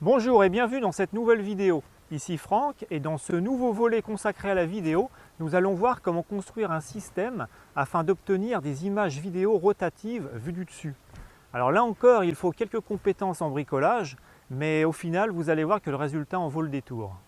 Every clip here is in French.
Bonjour et bienvenue dans cette nouvelle vidéo. Ici Franck et dans ce nouveau volet consacré à la vidéo, nous allons voir comment construire un système afin d'obtenir des images vidéo rotatives vues du dessus. Alors là encore, il faut quelques compétences en bricolage, mais au final, vous allez voir que le résultat en vaut le détour.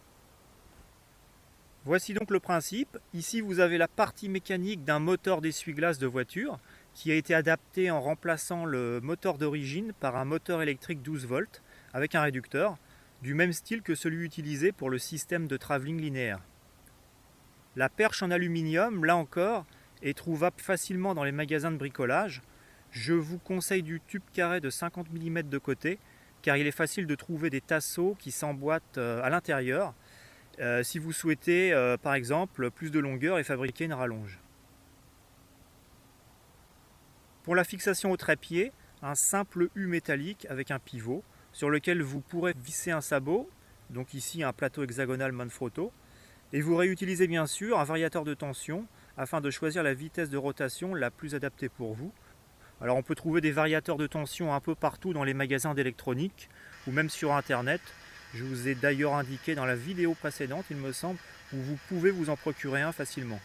Voici donc le principe. Ici, vous avez la partie mécanique d'un moteur d'essuie-glace de voiture qui a été adapté en remplaçant le moteur d'origine par un moteur électrique 12 volts avec un réducteur, du même style que celui utilisé pour le système de travelling linéaire. La perche en aluminium, là encore, est trouvable facilement dans les magasins de bricolage. Je vous conseille du tube carré de 50 mm de côté, car il est facile de trouver des tasseaux qui s'emboîtent à l'intérieur, si vous souhaitez, par exemple, plus de longueur et fabriquer une rallonge. Pour la fixation au trépied, un simple U métallique avec un pivot, sur lequel vous pourrez visser un sabot, donc ici un plateau hexagonal Manfrotto, et vous réutilisez bien sûr un variateur de tension afin de choisir la vitesse de rotation la plus adaptée pour vous. Alors on peut trouver des variateurs de tension un peu partout dans les magasins d'électronique ou même sur internet. Je vous ai d'ailleurs indiqué dans la vidéo précédente, il me semble, où vous pouvez vous en procurer un facilement.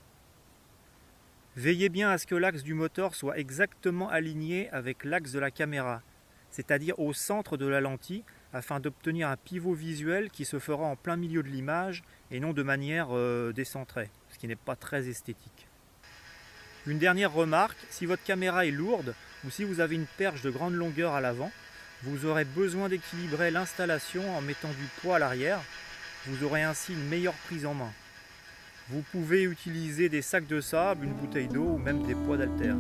Veillez bien à ce que l'axe du moteur soit exactement aligné avec l'axe de la caméra, c'est-à-dire au centre de la lentille, afin d'obtenir un pivot visuel qui se fera en plein milieu de l'image et non de manière décentrée, ce qui n'est pas très esthétique. Une dernière remarque, si votre caméra est lourde ou si vous avez une perche de grande longueur à l'avant, vous aurez besoin d'équilibrer l'installation en mettant du poids à l'arrière. Vous aurez ainsi une meilleure prise en main. Vous pouvez utiliser des sacs de sable, une bouteille d'eau ou même des poids d'haltères.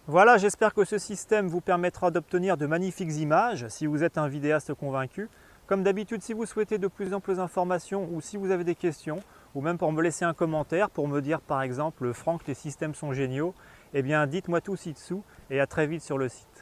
Voilà, j'espère que ce système vous permettra d'obtenir de magnifiques images si vous êtes un vidéaste convaincu. Comme d'habitude, si vous souhaitez de plus amples informations ou si vous avez des questions, ou même pour me laisser un commentaire, pour me dire par exemple « Franck, les systèmes sont géniaux », eh bien dites-moi tout ci-dessous et à très vite sur le site.